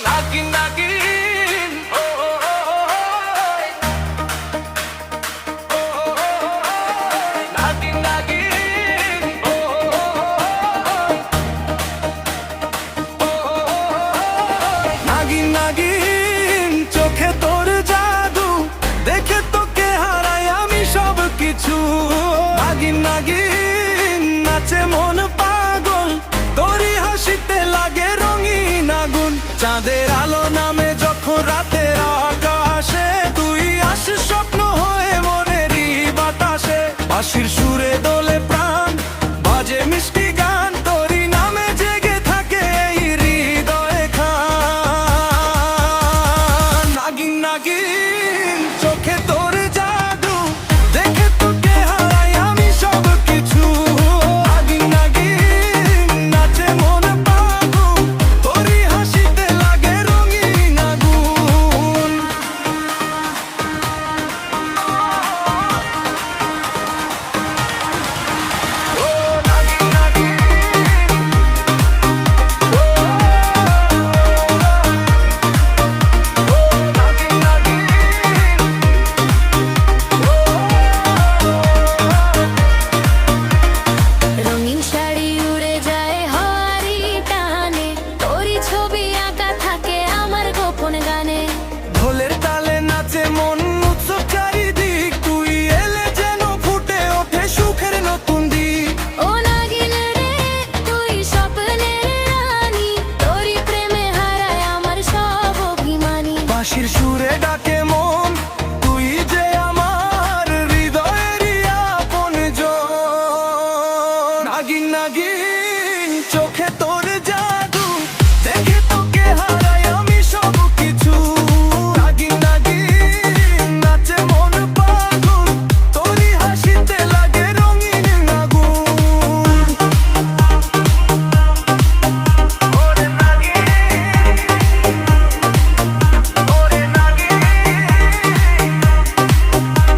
নাগিন নাগিন ও ও ও ও, ও, ও, ও, নাগিন নাগিন ও ও, ও, ও, নাগিন নাগিন চোখে তোর জাদু দেখে তোকে হারাই আমি সব কিছু। নাগিন নাগিন নাচে মন পাগল তোরই হাসিতে লাগে রঙিন আগুন। চাঁদের আলো নামে যখন রাতের আকাশে তুই আসিস স্বপ্ন হয়ে মনেরই বাতাসে। বাঁশির সুরে দোলে প্রাণ বাজে মিষ্টি গান তোরই নামে জেগে থাকে এই হৃদয়ে খান। নাগিন নাগিন চোখে তোর জাদু দেখে তোকে হারাই আমি সব কিছু। নাগিন নাগিন নাচে মন পাগল তোরই হাসিতে লাগে রঙিন আগুন। ও নাগিন নাগিন ও নাগিন নাগিন রঙিন শাড়ি উড়ে যায় হওয়ারি টানে, তোরই ছবি আঁকা থাকে আমার গোপন গানে। ঢোলের তালে নাচে মন উৎসব চারিদিক তুই এলে যেন ফুটে ওঠে সুখের নতুন দিক। ও নাগিন রে তুই স্বপ্নের রানী, তোরই প্রেমে হারায় আমার সব অভিমানী। বাঁশির সুরে ডাকে মন তুই যে আমার হৃদয়েরই আপনজন। নাগিন নাগিন চোখে তোর জাদু দেখে তোকে হারাই আমি সব কিছু। নাগিন নাগিন নাচে মন পাগল তোরই হাসিতে লাগে রঙিন আগুন। ওরে নাগিন ওরে নাগিন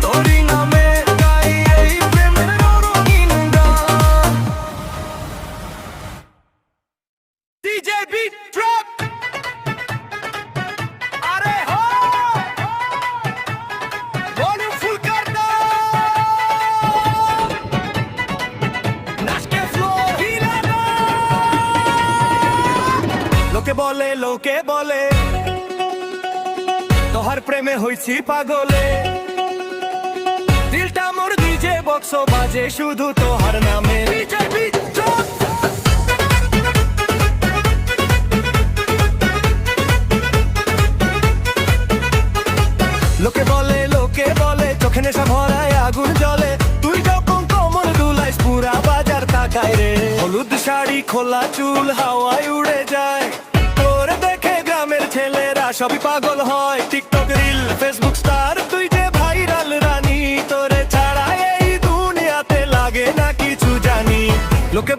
তোরই নামে গাই এই প্রেমের রঙিন গান। DJ beat drop अरे हो वॉल्यूम फुल कर दो नाच के फ्लो हिला दो। লোকে বলে তোহার প্রেমে হইছি পাগলে। দিলটা মোর ডিজে বক্স বাজে শুধু তোহার নামে। DJ beat drop লোকে বলে চোখে নেশা ভরায় আগুন জ্বলে তুই যখন কোমর দুলাইস পুরা বাজার তাকায় রে। হলুদ শাড়ি খোলা চুল হাওয়ায় উড়ে যায় তোর দেখে গ্রামের ছেলেরা সবই পাগল হয়। টিকটক রিল ফেসবুক স্টার তুই যে ভাইরাল রানী, তোরে ছাড়া এই দুনিয়াতে লাগে না কিছু জানি। লোকে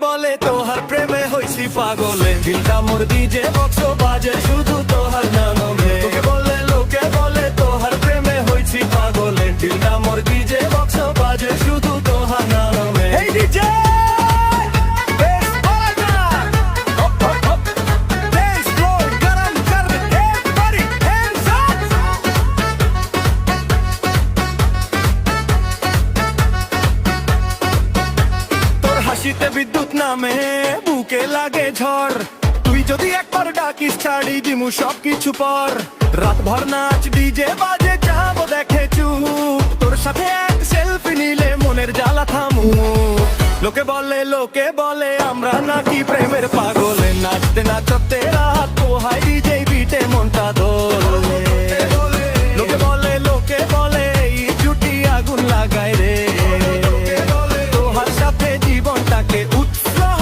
বলে তোহার প্রেমে হইছি পাগলে। দিলটা মোর ডিজে বক্স বাজে শুধু তোহার নামে। লোকে বলে তোহার প্রেমে হইছি পাগলে। দিলটা মোর ডিজে বক্স বাজে শুধু তোহার নামে। এই ডিজে বেস বাজা hop hop hop dance floor গরম কর দে এভরিবডি হ্যান্ডস আপ। তোর হাসিতে বিদ্যুৎ নামে বুকে লাগে ঝড় তুই যদি একবার ডাকিস ছাড়ি দিমু সবকিছু পর। রাত ভর নাচ ডিজে বাজে যাবো দেখে চুপ তোর সাথে এক সেলফি নিলে মনের জ্বালা থামু। লোকে বলে আমরা নাকি প্রেমের পাগলে। নাচতে নাচতে রাত পোহাই ডিজে বিটে মনটা দোলে। লোকে বলে এই জুটি আগুন লাগায় রে। তোহার সাথে জীবনটাকে উৎসাহ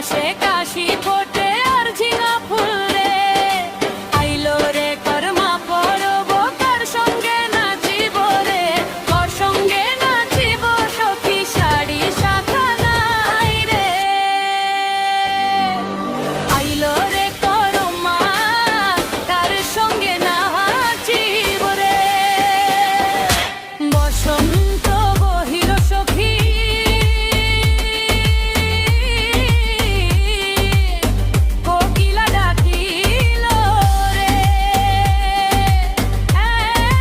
হাসে কাশি ফোটে আর ঝিঙা ফুল রে আইলো রে কর্মা পড়ব কার সঙ্গে নাচিব রে কর সঙ্গে নাচিব সখী শাড়ি শাখা নাই রে আইলো রে কর্মা কার সঙ্গে নাচিব রে বসন্ত বহিল সখী কোকিলা ডাকিল রে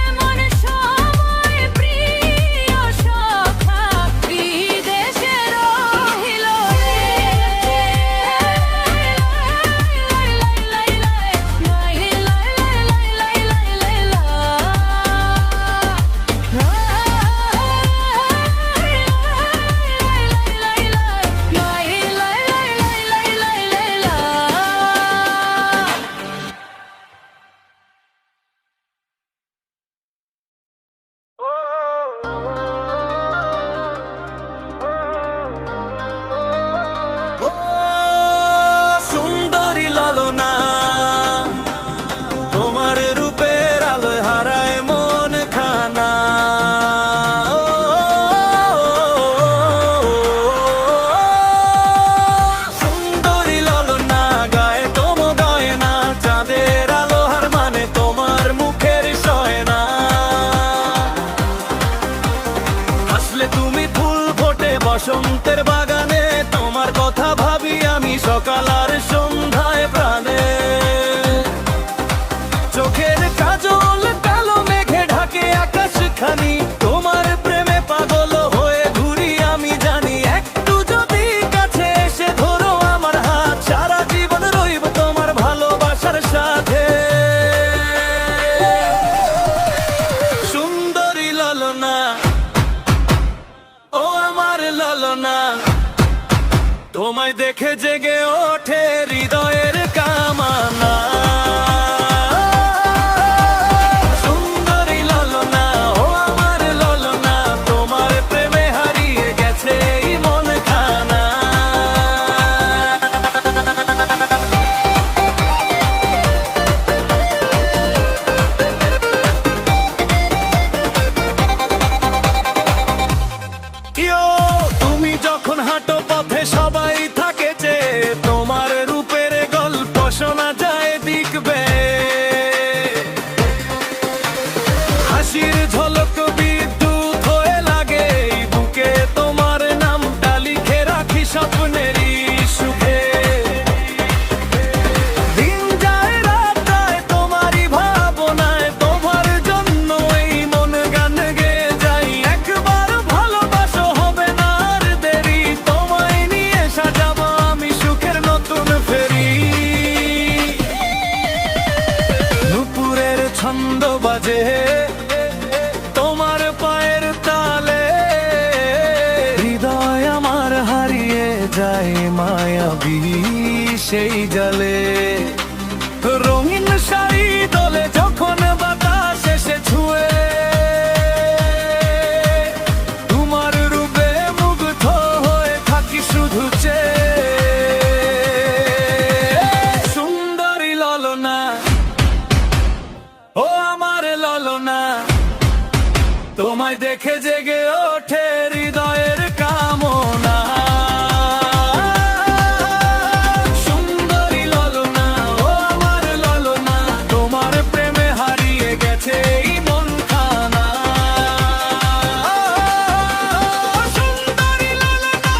এমন সময় প্রিয় সখা বিদেশে রহিল রে ও সুন্দরী লালনা, তোমার রূপের আলোয় হারায় মন খানা। সুন্দরী লালনা, গায়ে তোম গয়না, চাঁদের আলো হার মানে তোমার মুখের সয়না। আসলে তুমি ফুল ফোটে বসন্তের বাগানে, তোমার কথা ভাবি আমি সকাল আর সন্ধ্যায় প্রাণে। চোখের কাজল কালো মেঘে ঢাকে আকাশ খানি, তোমার প্রেমে পাগল হয়ে ঘুরি আমি জানি। একটু যদি কাছে এসে ধরো আমার হাত, সারা জীবন রইব তোমার ভালোবাসার সাথে। সুন্দরী লালনা, ও আমার লালনা, তোমায় দেখে জেগে ওঠে হৃদয়ের কামনা। সুন্দরী লালনা, ও আমার লালনা, তোমার প্রেমে হারিয়ে গেছে এই মন খানা। ইয়ো, তুমি যখন হাঁটো পথে সবাই থাকে যে, তোমার রূপের গল্প শোনা যায় দেখবে। হাসির ঝলক বিদ্যুৎ হয়ে লাগে এই বুকে, তোমার নামটা লিখে রাখি স্বপ্নেরই সুখে। দিন যায় রাত যায় তোমারই ভাবনায়, তোমার জন্য এই মন গান গেয়ে যাই। একবার ভালোবাসো হবে না আর দেরি, তোমায় নিয়ে সাজাবো আমি সুখের নতুন ফেরি। নুপুরের ছন্দ বাজে তোমার পায়ের তালে, হৃদয় আমার হারিয়ে যায় মায়াবী সেই জালে। রঙিন শাড়ি দোলে যখন বাতাস এসে ছুঁয়ে, তোমার রূপে মুগ্ধ হয়ে থাকি শুধু চেয়ে। সুন্দরী লালনা, ও আমার লালনা, তোমায় দেখে জেগে ওঠে হৃদয়ের কামনা। সুন্দরী লালনা, ও আমার লালনা, তোমার প্রেমে হারিয়ে গেছে এই মন খানা। সুন্দরী লালনা,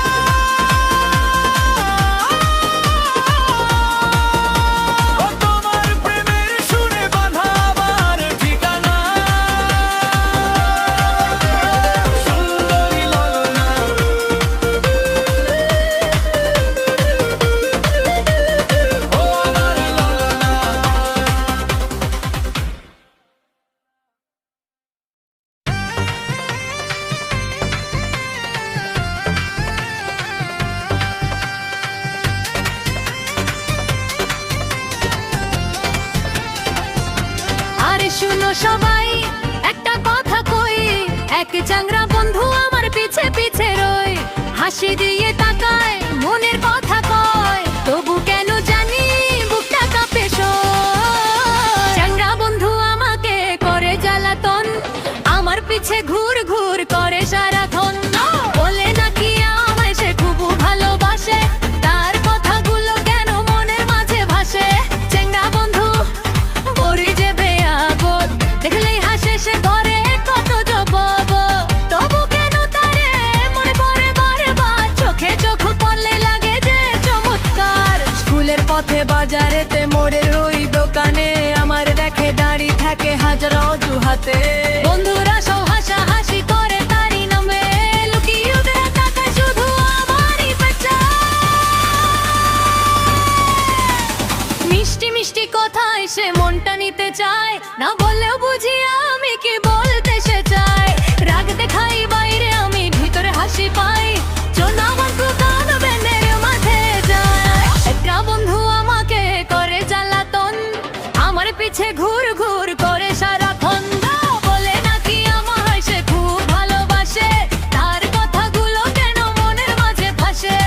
ও তোমার প্রেমের সুরে বাঁধা আমার ঠিকানা। সুন্দরী লালনা, ও আমার লালনা। আরে শুনো সবাই একটা কথা কই, এক চাংরা বন্ধু আমার পিছে পিছে রয়, হাসি দিয়ে তাকায় মনের কথা কয়। পথে বাজারেতে মোড়ের ওই দোকানে আমার দেখে দাঁড়িয়ে থাকে হাজার অজুহাতে বন্ধুরা সব হাসাহাসি করে তারই নামে লুকিয়ে ওদের টাকা শুধু আমারই পেঁচা মিষ্টি মিষ্টি কথায় সে মনটা নিতে চায় না বললেও বুঝি আমি কি বলতে সে চায় রাগ দেখাই বাইরে আমি ভিতরে হাসি পাই চোনা বন্ধু কান বেনের মাঝে যায় একটা বন্ধু আমাকে করে জ্বালাতন আমার পিছে ঘুর ঘুর করে সারাক্ষণ বলে নাকি আমায় সে খুব ভালোবাসে তার কথাগুলো কেন মনের মাঝে ভাসে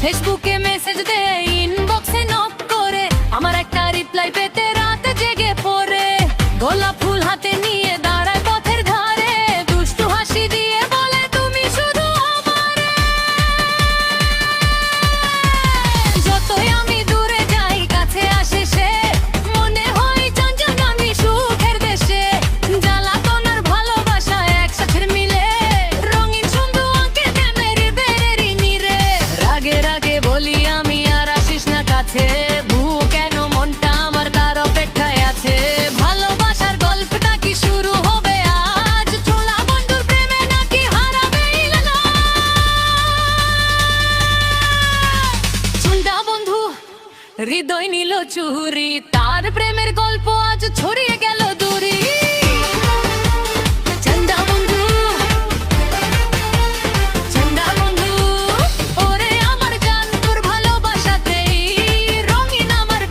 ফেসবুকে মেসেজ দেয় ইনবক্সে নক করে আমার একটা রিপ্লাই পেতে রাতে জেগে পড়ে গোলাপ ফুল হাতে নিয়ে দাঁড়ায় পথের ধারে দুষ্টু হাসি দিয়ে বলে তুমি শুধু আমারে যতই আমি দূরে যাই কাছে আসে সে মনে হয় চাঞ্চল আমি সুখের দেশে জ্বালাতন আর ভালোবাসা একসাথে মিলে রঙিন সুন্দর আঁকে প্রেমের বেরেরই নিরে রাগে রাগে বলি আমি আর আসিস না কাছে কেন মনটা আমার তার অপেক্ষায় আছে ভালোবাসার গল্পটা কি শুরু হবে আজ ছোলা বন্ধুর প্রেমে নাকি হারাবে চুলটা বন্ধু হৃদয় নিল চুরি তার প্রেমের গল্প আজ ছড়িয়ে গেল দূরে চন্দা বন্ধু চন্দা বন্ধু ওরে আমার জান তোর ভালোবাসাতেই রঙিন আমার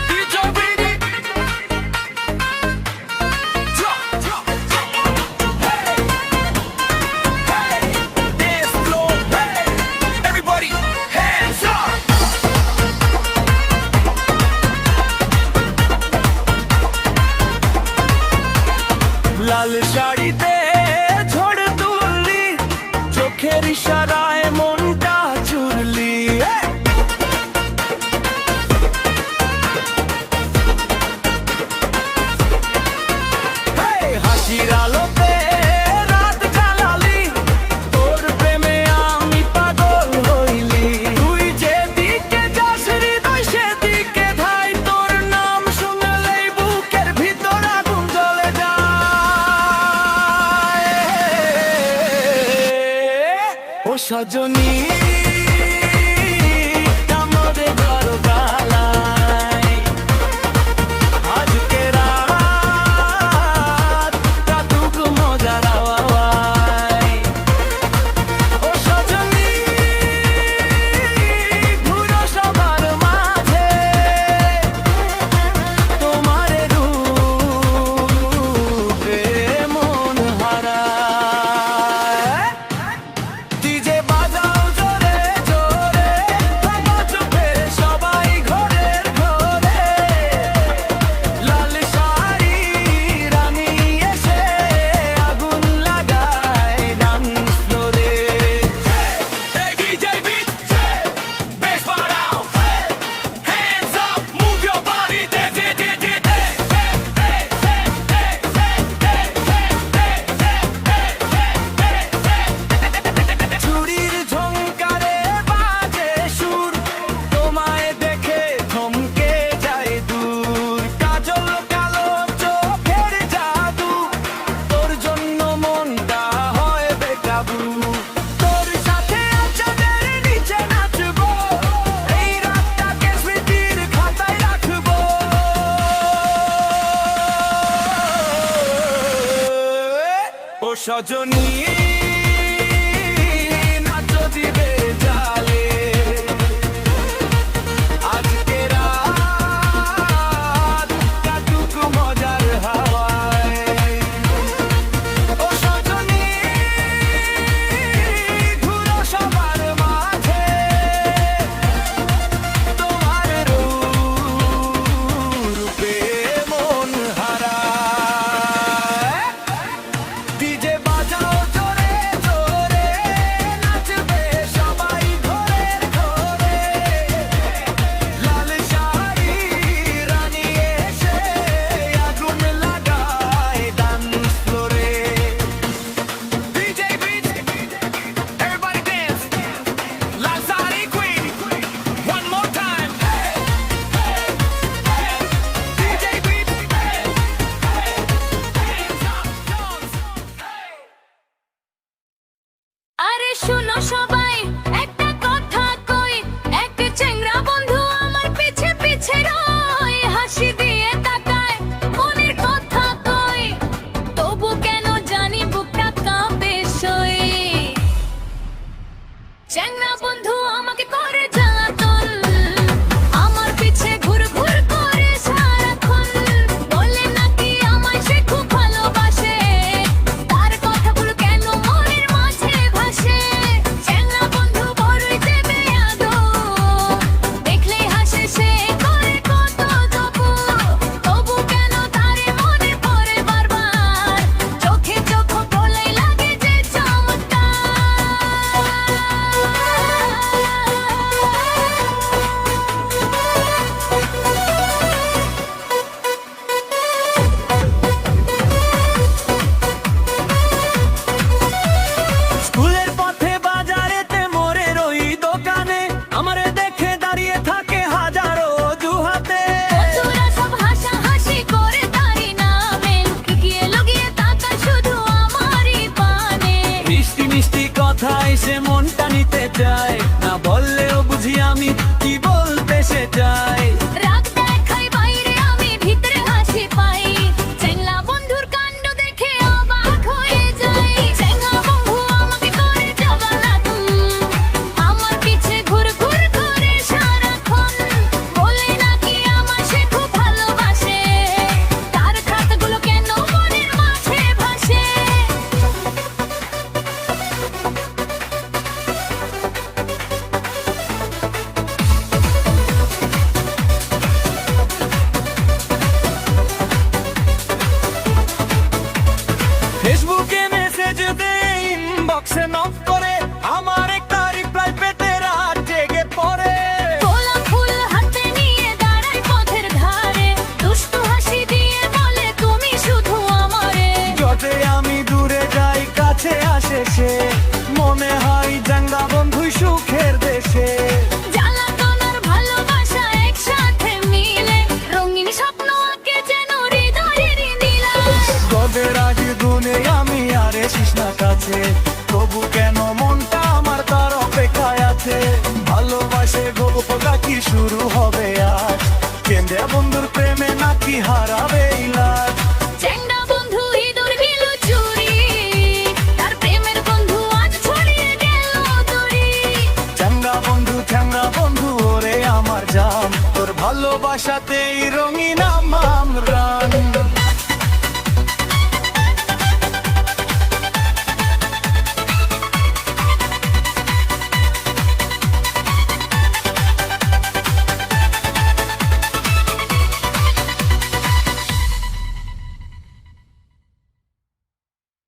DJ Beanie. Drop, drop, hey, hey, dance floor, hey, everybody, hands up. লাল শাড়িতে ঝড় তুললি চোখের ইশারায় মনটা চুরলি Hey, হাসির আলোতে রাত জ্বালালি তোর প্রেমে আমি পাগল হইলি তুই যেদিকে যাস হৃদয় সেদিকে ধাই তোর নাম শুনলেই বুকের ভিতর আগুন জ্বলে যায় ও সজনী কামড়ে ঘর গালায় আজকে রাত কাটুক মজার হাওয়ায় ও সজনী ঘুরো সবার মাঝে তোমার রূপে মন হারায় ডিজে বাজাও জোরে সজনী নাচো দিবে জালে আজকে রাত কাটুক মজার হাওয়ায় ও সজনী ঘুরো সবার মাঝে তোমার রূপে মন হারায় ডিজে বাজাও জোরে জোরে নাচবে সবাই ঘরে ঘরে লাল শাড়ি রানী এসে আগুন লাগায় ডান্স ফ্লোরে ডিজে বিট everybody dance লাল sari queen one more time DJ beat আরে শুনো সবাই একটা কথা কই এক চেংড়া বন্ধু আমার পিছে পিছে রয় হাসি দিয়ে তাকায় মনের কথা কই তবু কেন জানি বুকটা কাঁপে সই চেংড়া বন্ধু আমাকে করে জ্বালাতন আমার পিছে ঘুর ঘুর করে সারাক্ষণ বলে নাকি আমায় সে খুব ভালোবাসে তার কথাগুলো কেন মনের মাঝে ভাসে চেংড়া বন্ধু বড়ই দেবে আদো দেখলেই হাসে সে করে কত তবু তবু কেন তারে মনে পড়ে বারবার চোখে চোখ বলেই লাগে যে স্কুলের পথে বাজারেতে মোড়ের ওই দোকানে আমারে দেখে দাঁড়িয়ে থাকে হাজারো দুহাতে বন্ধুরা সব হাসাহাসি করে তারি নামে লুকিয়ে লুকিয়ে তাকায় শুধু আমারই পানে মিষ্টি মিষ্টি কথায় সে মনটা নিতে চায় না বললেও বুঝি আমি কি বলতে সে চায় রাগ দেখাই বাইরে আমি ভিতরে হাসি পাই চেংলা বন্ধুর কাণ্ড দেখে অবাক হয়ে যাই চেংলা বন্ধু আমাকে করে জ্বালাতন আমার পিছে ঘুর ঘুর করে সারাক্ষণ বলে নাকি আমার সে খুব ভালোবাসে তার কথাগুলো কেন মনের মাঝে ভাসে ফেসবুকে মেসেজ দে ইনবক্সে নক করে আমার একটা রিপ্লাই পেতে রাত জেগে পড়ে গোলাপ ফুল হাতে নিয়ে দাঁড়াই পথের ধারে দুষ্টু হাসি দিয়ে বলে তুমি শুধু আমারে যতই আমি দূরে যাই কাছে আসে সে